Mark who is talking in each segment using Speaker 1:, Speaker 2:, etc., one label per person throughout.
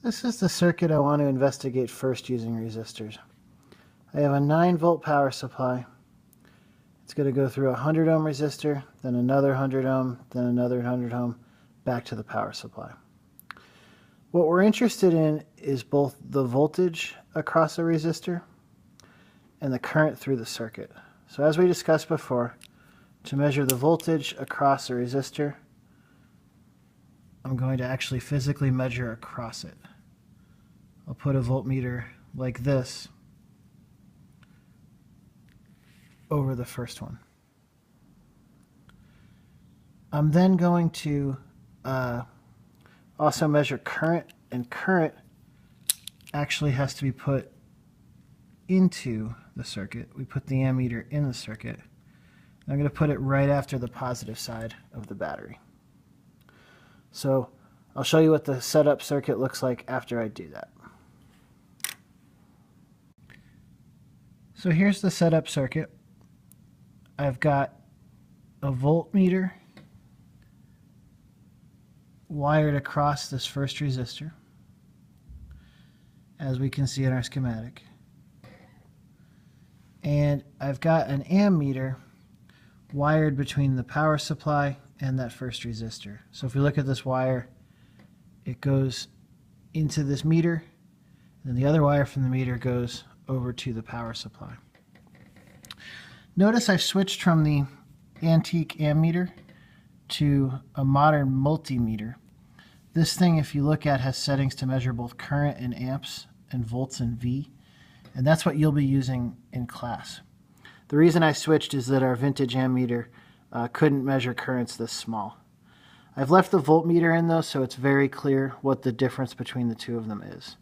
Speaker 1: This is the circuit I want to investigate first using resistors. I have a 9-volt power supply. It's going to go through a 100 ohm resistor, then another 100 ohm, then another 100 ohm, back to the power supply. What we're interested in is both the voltage across a resistor and the current through the circuit. So as we discussed before, to measure the voltage across a resistor, I'm going to actually physically measure across it. I'll put a voltmeter like this over the first one. I'm then going to also measure current, and current actually has to be put into the circuit. We put the ammeter in the circuit. I'm going to put it right after the positive side of the battery. So I'll show you what the setup circuit looks like after I do that. So here's the setup circuit. I've got a voltmeter wired across this first resistor, as we can see in our schematic. And I've got an ammeter wired between the power supply and that first resistor. So if we look at this wire, it goes into this meter, and the other wire from the meter goes over to the power supply. Notice I've switched from the antique ammeter to a modern multimeter. This thing, if you look at, has settings to measure both current in amps and volts in V, and that's what you'll be using in class. The reason I switched is that our vintage ammeter couldn't measure currents this small. I've left the voltmeter in though, so it's very clear what the difference between the two of them is.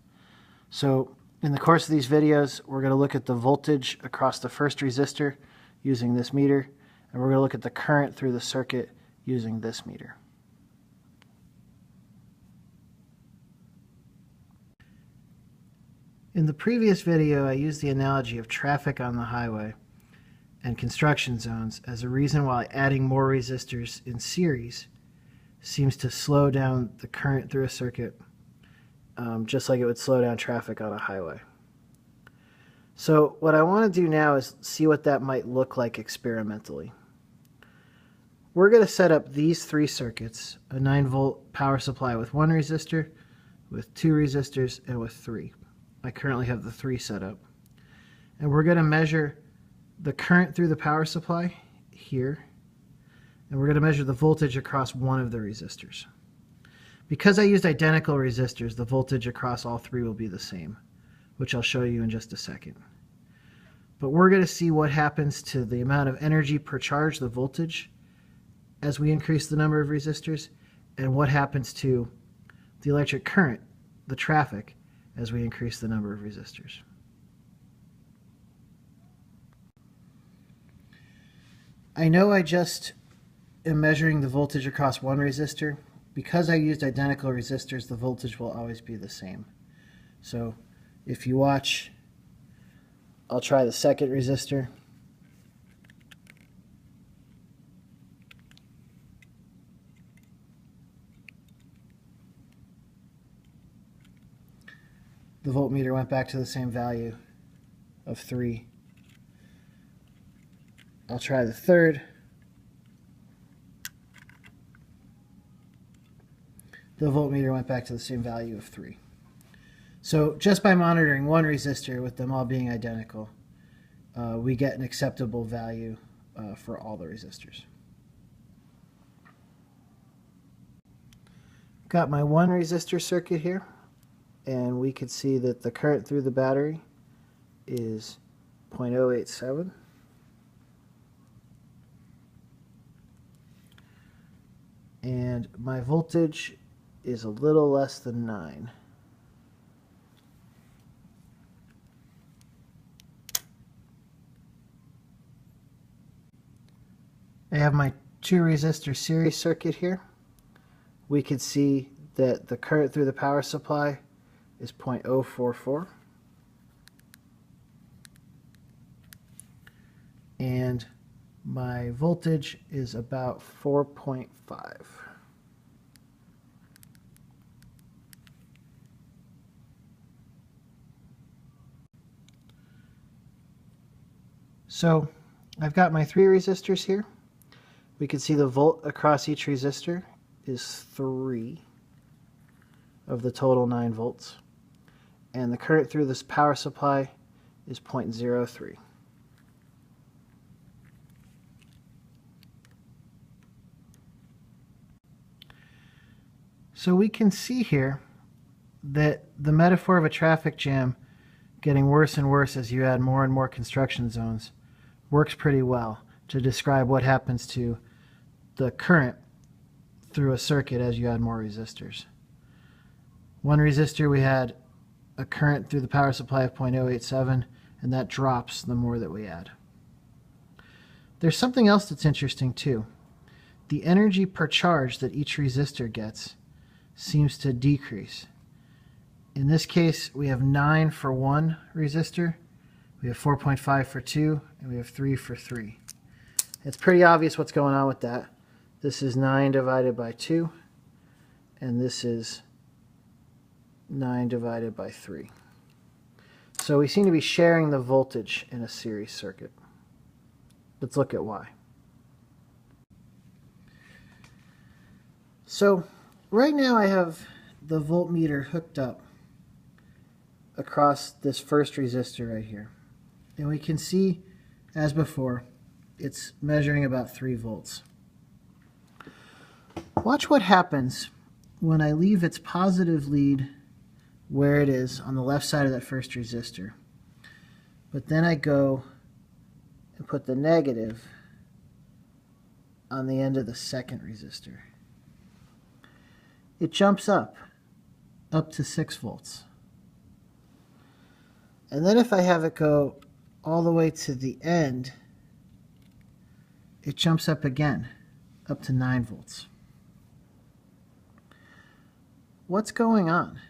Speaker 1: So in the course of these videos, we're going to look at the voltage across the first resistor using this meter, and we're going to look at the current through the circuit using this meter. In the previous video, I used the analogy of traffic on the highway and construction zones as a reason why adding more resistors in series seems to slow down the current through a circuit, just like it would slow down traffic on a highway. So what I want to do now is see what that might look like experimentally. We're going to set up these three circuits, a 9-volt power supply with 1 resistor, with 2 resistors, and with 3. I currently have the 3 set up. And we're going to measure the current through the power supply here, and we're going to measure the voltage across one of the resistors. Because I used identical resistors, the voltage across all 3 will be the same, which I'll show you in just a second. But we're going to see what happens to the amount of energy per charge, the voltage, as we increase the number of resistors, and what happens to the electric current, the traffic, as we increase the number of resistors. I know I just am measuring the voltage across one resistor. Because I used identical resistors, the voltage will always be the same. So if you watch, I'll try the second resistor. The voltmeter went back to the same value of 3. I'll try the third. The voltmeter went back to the same value of 3. So just by monitoring one resistor with them all being identical, we get an acceptable value for all the resistors. Got my 1 resistor circuit here, and we could see that the current through the battery is 0.087. And my voltage is a little less than 9. I have my 2 resistor series circuit here. We could see that the current through the power supply is 0.044. And my voltage is about 4.5. So I've got my 3 resistors here. We can see the volt across each resistor is 3 of the total 9 volts. And the current through this power supply is 0.03. So we can see here that the metaphor of a traffic jam getting worse and worse as you add more and more construction zones works pretty well to describe what happens to the current through a circuit as you add more resistors. One resistor, we had a current through the power supply of 0.087, and that drops the more that we add. There's something else that's interesting too. The energy per charge that each resistor gets seems to decrease. In this case, we have 9 for one resistor, we have 4.5 for 2, and we have 3 for 3. It's pretty obvious what's going on with that. This is 9 divided by 2, and this is 9 divided by 3. So we seem to be sharing the voltage in a series circuit. Let's look at why. So right now I have the voltmeter hooked up across this first resistor right here. And we can see, as before, it's measuring about 3 volts. Watch what happens when I leave its positive lead where it is on the left side of that first resistor. But then I go and put the negative on the end of the second resistor. It jumps up to 6 volts. And then if I have it go all the way to the end, it jumps up again, up to 9 volts. What's going on?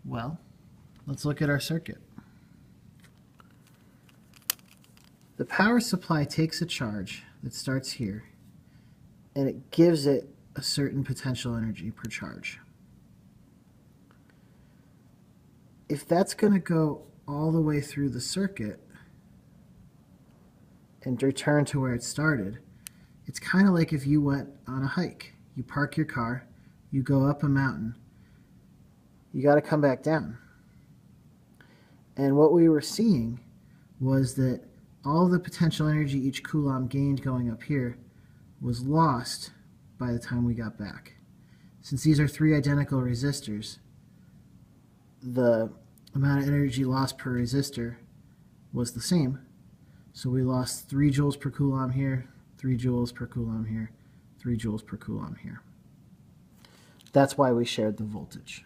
Speaker 1: Well, let's look at our circuit. The power supply takes a charge that starts here, and it gives it a certain potential energy per charge. If that's going to go all the way through the circuit and return to where it started, it's kind of like if you went on a hike. You park your car, you go up a mountain, you got to come back down. And what we were seeing was that all the potential energy each coulomb gained going up here was lost by the time we got back. Since these are 3 identical resistors, the amount of energy lost per resistor was the same. So we lost 3 joules per coulomb here, 3 joules per coulomb here, 3 joules per coulomb here. That's why we shared the voltage.